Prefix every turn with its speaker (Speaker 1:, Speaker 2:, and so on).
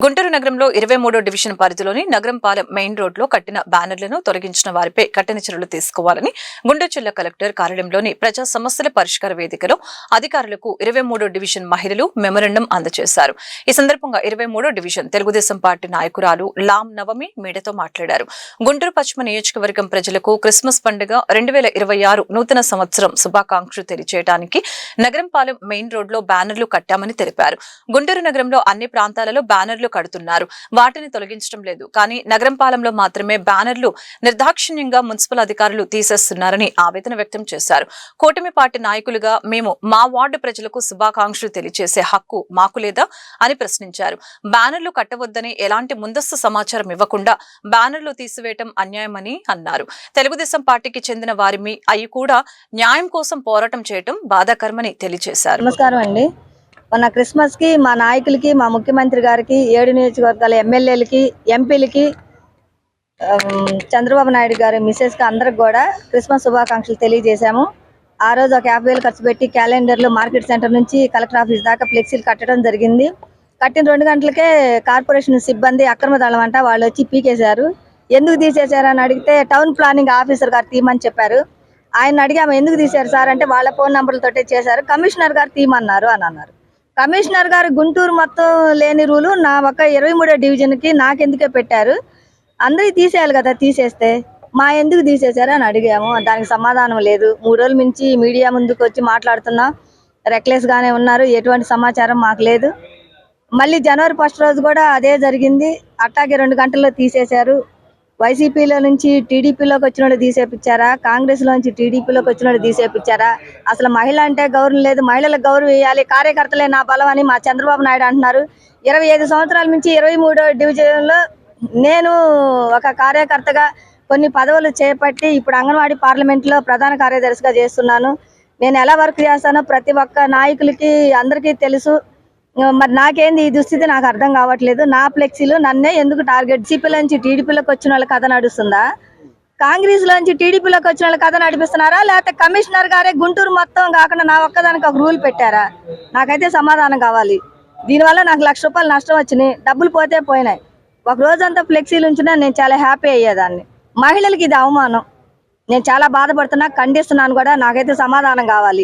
Speaker 1: గుంటూరు నగరంలో 23వ డివిజన్ పరిధిలోని నగరంపాలెం మెయిన్ రోడ్లో కట్టిన బ్యానర్లను తొలగించిన వారిపై కఠిన చర్యలు తీసుకోవాలని గుంటూరు జిల్లా కలెక్టర్ కార్యాలయంలోని ప్రజా సమస్యల పరిష్కార వేదికలో అధికారులకు 23వ డివిజన్ మహిళలు మెమోరాండం అందజేశారు. ఈ సందర్భంగా 23వ డివిజన్ తెలుగుదేశం పార్టీ నాయకురాలు లాం నవమి మీడియాతో మాట్లాడారు. గుంటూరు పశ్చిమ నియోజకవర్గం ప్రజలకు క్రిస్మస్ పండుగ 2026 నూతన సంవత్సరం శుభాకాంక్షలు తెలియజేయడానికి నగరంపాలెం మెయిన్ రోడ్లో బ్యానర్లు కట్టామని తెలిపారు. గుంటూరు నగరంలో అన్ని ప్రాంతాలలో బ్యానర్లు కడుతున్నారు, వాటిని తొలగించడం లేదు. కానీ నగరంపాలెంలో మాత్రమే బ్యానర్లు నిర్దాక్షిణ్యంగా మున్సిపల్ అధికారులు తీసేస్తున్నారని ఆవేదన వ్యక్తం చేశారు. కూటమి పార్టీ నాయకులుగా మేము మా వార్డు ప్రజలకు శుభాకాంక్షలు తెలియజేసే హక్కు మాకు లేదా అని ప్రశ్నించారు. బ్యానర్లు కట్టవద్దని ఎలాంటి ముందస్తు సమాచారం ఇవ్వకుండా బ్యానర్లు తీసివేయటం అన్యాయమని అన్నారు. తెలుగుదేశం పార్టీకి చెందిన వారిమి అయి కూడా న్యాయం కోసం పోరాటం చేయటం బాధాకరమని తెలియజేశారు.
Speaker 2: నమస్కారం అండి. మొన్న క్రిస్మస్ కి మా నాయకులకి, మా ముఖ్యమంత్రి గారికి, 7 నియోజకవర్గాల ఎమ్మెల్యేలకి, ఎంపీలకి, చంద్రబాబు నాయుడు గారి మిసెస్ కి అందరికి కూడా క్రిస్మస్ శుభాకాంక్షలు తెలియజేశాము. ఆ రోజు ఒక 50,000 ఖర్చు పెట్టి క్యాలెండర్లు మార్కెట్ సెంటర్ నుంచి కలెక్టర్ ఆఫీస్ దాకా ఫ్లెక్సీలు కట్టడం జరిగింది. కట్టిన 2 గంటలకే కార్పొరేషన్ సిబ్బంది అక్రమ దళం అంట వాళ్ళు వచ్చి పీకేశారు. ఎందుకు తీసేశారని అడిగితే టౌన్ ప్లానింగ్ ఆఫీసర్ గారు తీయమని చెప్పారు. ఆయన అడిగాము ఎందుకు తీశారు సార్ అంటే వాళ్ళ ఫోన్ నంబర్లతోటే చేశారు, కమిషనర్ గారు తీయమన్నారు అని అన్నారు. కమిషనర్ గారు గుంటూరు మొత్తం లేని రూలు నా ఒక 23వ డివిజన్కి నాకెందుకే పెట్టారు, అందరికి తీసేయాలి కదా, తీసేస్తే మా ఎందుకు తీసేశారు అని అడిగాము. దానికి సమాధానం లేదు. 3 రోజుల నుంచి మీడియా ముందుకు వచ్చి మాట్లాడుతున్నాం, రెక్లెస్గానే ఉన్నారు, ఎటువంటి సమాచారం మాకు లేదు. మళ్ళీ జనవరి 1 రోజు కూడా అదే జరిగింది, అట్టాగే 2 గంటల్లో తీసేశారు. వైసీపీలో నుంచి టీడీపీలోకి వచ్చిన వాళ్ళు తీసేపించారా, కాంగ్రెస్లో నుంచి టీడీపీలోకి వచ్చిన వాళ్ళు తీసేపించారా? అసలు మహిళ అంటే గౌరవం లేదు, మహిళలకు గౌరవం ఇవ్వాలి, కార్యకర్తలే నా బలం అని మా చంద్రబాబు నాయుడు అంటున్నారు. 25 సంవత్సరాల నుంచి 23వ డివిజన్లో నేను ఒక కార్యకర్తగా కొన్ని పదవులు చేపట్టి ఇప్పుడు అంగన్వాడీ పార్లమెంట్లో ప్రధాన కార్యదర్శిగా చేస్తున్నాను. నేను ఎలా వర్క్ చేస్తానో ప్రతి ఒక్క నాయకులకి అందరికీ తెలుసు. మరి నాకేంది ఈ దుస్థితి నాకు అర్థం కావట్లేదు. నా ఫ్లెక్సీలు నన్నే ఎందుకు టార్గెట్? సిపిలోంచి టీడీపీలోకి వచ్చిన వాళ్ళ కథ నడుస్తుందా, కాంగ్రెస్ లోంచి టీడీపీలోకి వచ్చిన వాళ్ళ కథ నడిపిస్తున్నారా, లేకపోతే కమిషనర్ గారే గుంటూరు మొత్తం కాకుండా నా ఒక్కదానికి ఒక రూల్ పెట్టారా? నాకైతే సమాధానం కావాలి. దీనివల్ల నాకు ₹1,00,000 నష్టం వచ్చినాయి, డబ్బులు పోతే పోయినాయి. ఒక రోజంతా ఫ్లెక్సీలు ఉంచినా నేను చాలా హ్యాపీ అయ్యేదాన్ని. మహిళలకి ఇది అవమానం. నేను చాలా బాధపడుతున్నా, ఖండిస్తున్నాను కూడా. నాకైతే సమాధానం కావాలి.